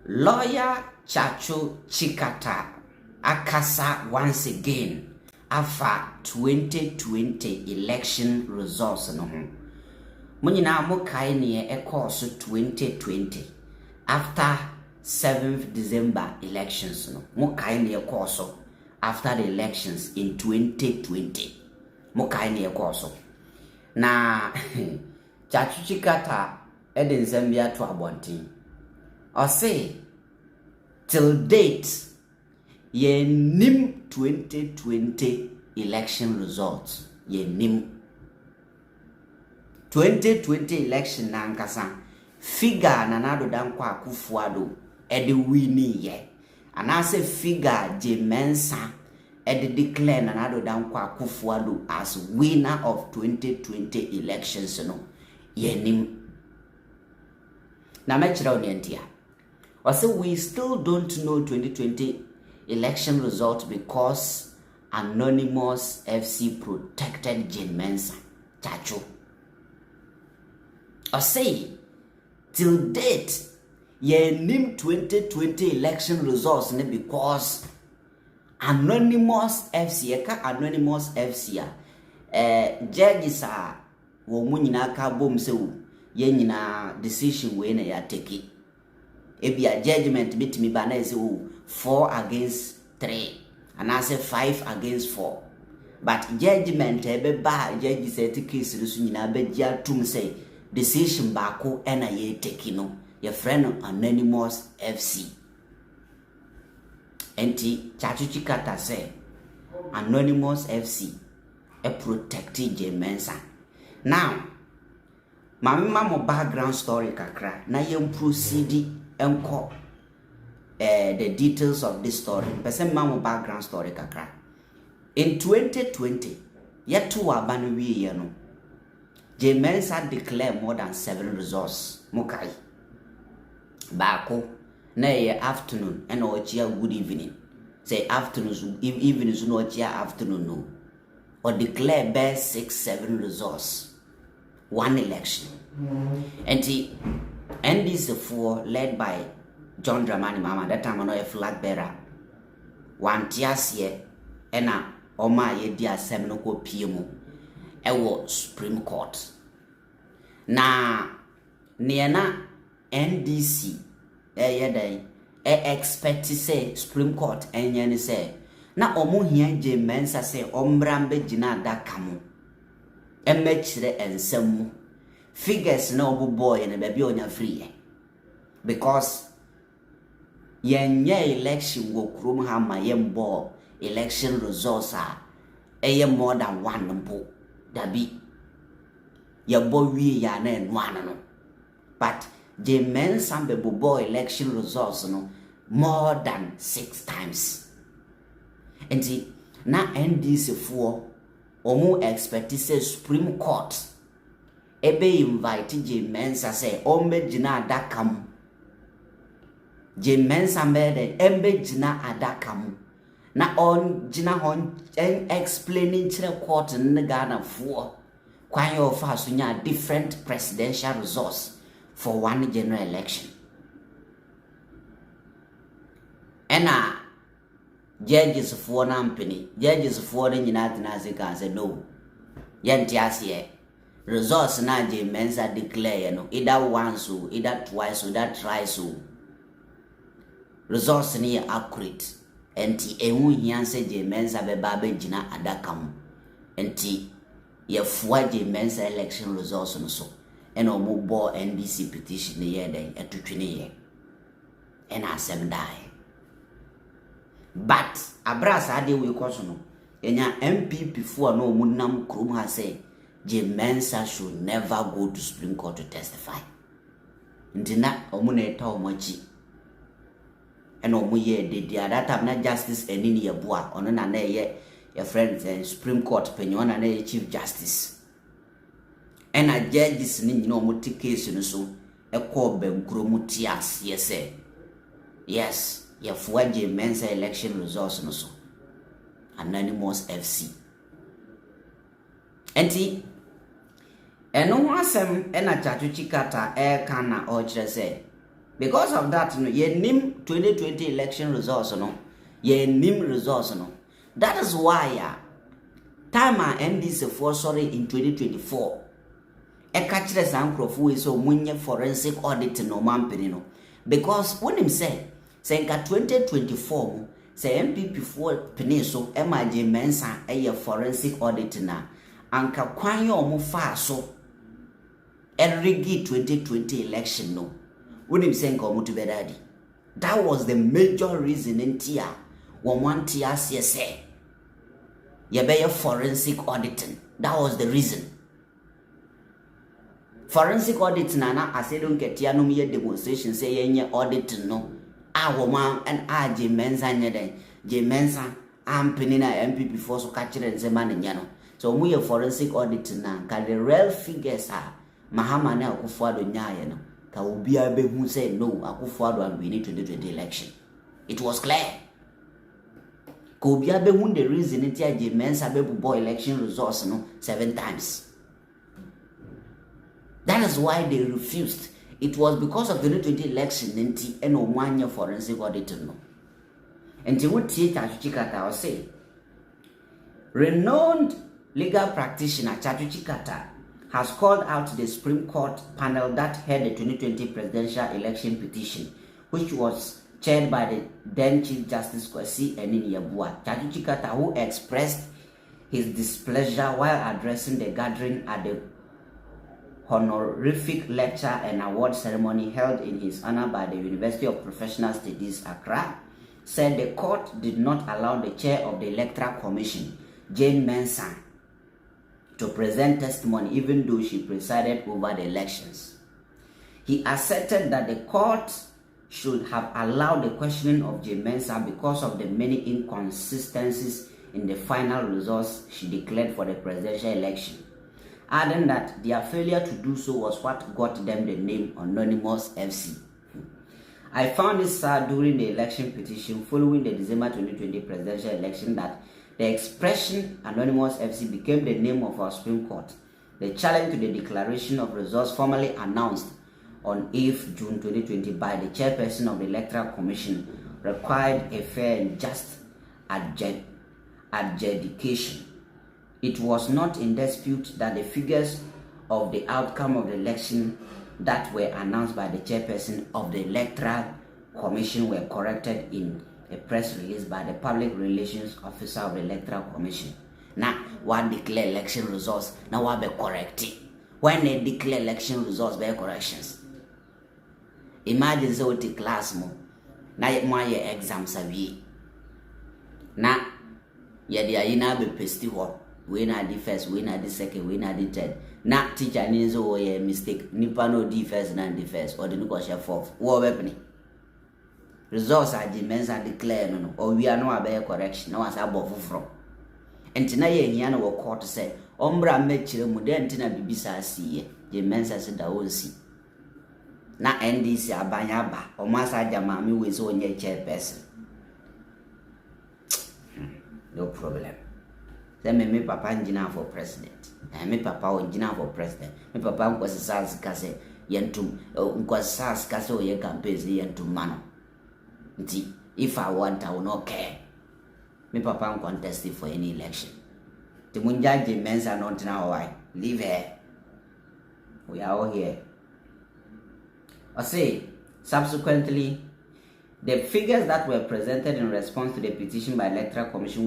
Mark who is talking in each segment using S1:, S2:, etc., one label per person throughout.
S1: Lawyer Tsatsu Chikata akasa once again after 2020 election results no ho. Munyina mo kai ne e course 2020 after 7th December elections no. Mo kai ne e course after the elections in 2020. Mo kai ne e course. Na Tsatsu Chikata eden Zambia to abontin. I say, till date, ye nim 2020 election results. Ye nim 2020 election na nkasa figure na nado dan kwa Akufuado ede wini ye. Anase figure Jean Mensa ede declare na nado dan kwa Akufuado as winner of 2020 elections no. Ye nim. Na mechira onientia. Also, we still don't know 2020 election results because Anonymous FC protected Jean Mensa. Tsatsu. I say, till date, ye name 2020 election results because Anonymous FC, Anonymous FC, judges are womunyina ka bom se wo ye nyina decision we na ya take. Ebi a judgment bitimi ba na say 4-3 and I say 5-4, but judgment ebe ba judge say the case so nyina be gia tum say decision ba ko na ye take no your friend Anonymous FC enti Tsatsu Chikata say Anonymous FC e protect Jean Mensa. Now mama background story kakra na ye proceed enko the details of this story. Person mama background story kakra. In 2020, yet to abanu we no. Jean Mensa declare more than 7 results. Mukai. Bako na ye afternoon and ochia good evening. Say afternoon evening no ochia afternoon no. Or declare best 6-7 results. One election. And the NDC 4 led by John Dramani Mama, that time a flag bearer. One tias ye ena oma ye dia seminoko piemu ewo Supreme Court. Na niena NDC expect say Supreme Court enye ni say na omo hia Jean Mensa say omrambe jina da kamo. Emechire ensem figures na obuboy na baby onya free because yenye election go krom ha ma yembo election results are more than one mpo dabi yebo wi ya na enwana no but Jean Mensa be boy election results no more than 6 times enti na NDC 4 omu expect say Supreme Court ebe invite Jean Mensa say ombe jina adakam. Jean Mensa mede embe jina adakam. Na on jina hon explaining to the court in the Ghana for kwan yo fa so nya different presidential results for one general election. Ena judges for nampini judges for the United Nations say no yanti asiye results na Jean Mensa declare no either once or either twice or that thrice or results ni accurate enti ehu hian say Jean Mensa be ba be jina adakam enti ye fuwa Jean Mensa election results no so ena omo bo NDC petition ye den etutwene ye ena asem die. But abrasa ade we koso no enya MPP for no munam krom ha say Jean Mensa should never go to Supreme Court to testify. Ndina omuna eta omochi ena omu ye de that time na justice enini ye boa ono na na ye your friend Supreme Court penyo na na chief justice ena judges ni nyina omu ti case no so ekọ bankromu tias ye say yes ye fuwa Jean Mensa election results no so Anonymous FC enti eno asem ena Tsatsu Chikata kana o kire say Because of that, ye name 2020 election results, ye name results, That is why, time I end this in 2024. E catch the sound crop so munye forensic audit no mampini because when him say 2024 say MPP for peniso Jean Mensa a forensic audit na anka kwan yo fa so erigi 2020 election no when him say nka omo to bedadi. That was the major reason in tia one tia say ye be forensic auditing. That was the reason. Forensic audit na I say don't get no me demonstration say yenye audit no woman and Jean Mensa nyeden Jean Mensa ampini na MPP for so catch and say man nyano so we forensic audit na ka the real figures are Mahama na Akufo-Addo nyaye no ka obi abehu say no Akufo-Addo and we need 2020 election. It was clear ka obi abehu the reason ntia Jean Mensa bebu election results no 7 times. That is why they refused. It was because of the 2020 election and Omanya forensic auditor no. And to what Tsatsu Kata say, renowned legal practitioner Tsatsu Kata has called out the Supreme Court panel that heard the 2020 presidential election petition, which was chaired by the then Chief Justice Kwesi Enin-Yabua. Tsatsu Kata, who expressed his displeasure while addressing the gathering at the honorific lecture and award ceremony held in his honor by the University of Professional Studies, Accra, said the court did not allow the chair of the Electoral Commission, Jean Mensa, to present testimony even though she presided over the elections. He asserted that the court should have allowed the questioning of Jean Mensa because of the many inconsistencies in the final results she declared for the presidential election, adding that their failure to do so was what got them the name Unanimous FC. I found it sad during the election petition following the December 2020 presidential election that the expression Unanimous FC became the name of our Supreme Court. The challenge to the declaration of results formally announced on 8th June 2020 by the chairperson of the Electoral Commission required a fair and just adjudication. It was not in dispute that the figures of the outcome of the election that were announced by the chairperson of the Electoral Commission were corrected in a press release by the Public Relations Officer of the Electoral Commission. Now, what declare election results, now what be corrected. When they declare election results, by corrections. Imagine so the class mo. Now my exams are we. Now, the ayina be pesti ho. We na the first, we na the second, we na the third. Na teacher needs a mistake. Nipa no the first na the first, or the no share fourth. What happening? Results are Jean Mensa declare no, or we are no about correction. No as above from. And tonight ye na wo court say, ombra mechire mu de ntina bibisa asiye. Jean Mensa said da won si. Na NDC abanya ba, o masa jama mi we so onye chairperson. No problem. Then me papa engineer for president. Me papa engineer for president. Me papa nkwasi sas kase yentum nkwasi sas kase o ye campaigns yentum mano. Nti if I want I will not care. Me papa contest for any election. The munja Jean Mensa not now why. Leave her. We are all here. I say subsequently the figures that were presented in response to the petition by Electoral Commission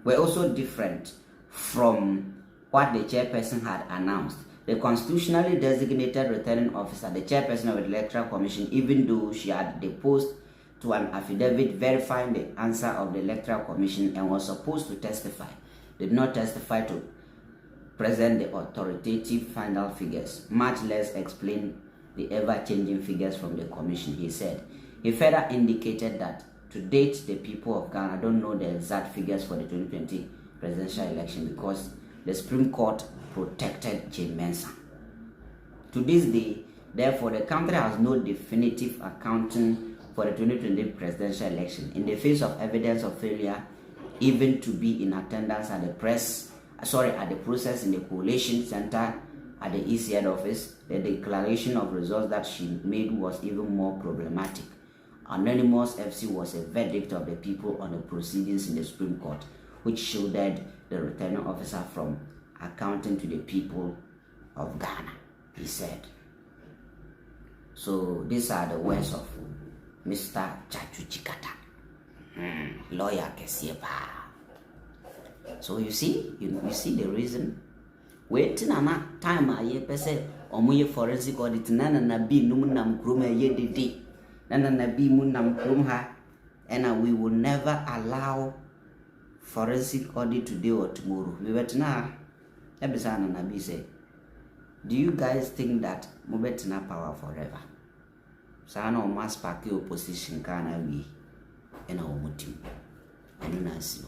S1: were also different from what the chairperson had announced. The constitutionally designated returning officer, the chairperson of the Electoral Commission, even though she had deposed to an affidavit verifying the answer of the Electoral Commission and was supposed to testify, did not testify to present the authoritative final figures, much less explain the ever-changing figures from the Commission, he said. He further indicated that to date, the people of Ghana don't know the exact figures for the 2020 presidential election because the Supreme Court protected Jean Mensa. To this day, therefore, the country has no definitive accounting for the 2020 presidential election in the face of evidence of failure even to be in attendance at the process in the Collation Center at the East Head Office, the declaration of results that she made was even more problematic. Unanimous FC was a verdict of the people on the proceedings in the Supreme Court, which shielded the returning officer from accounting to the people of Ghana, he said. So these are the words of Mr. Tsatsu lawyer Kesiepa. So you see the reason. Waiting na time aye pese omoye forensic audit na bi num nam krom aye dede na bi mu nam krom ha, and we will never allow forensic audit today or tomorrow. We wait na ebisa na bi say, do you guys think that mo betina power forever? Sa na o mass party opposition kana wi ena o mutim enu na si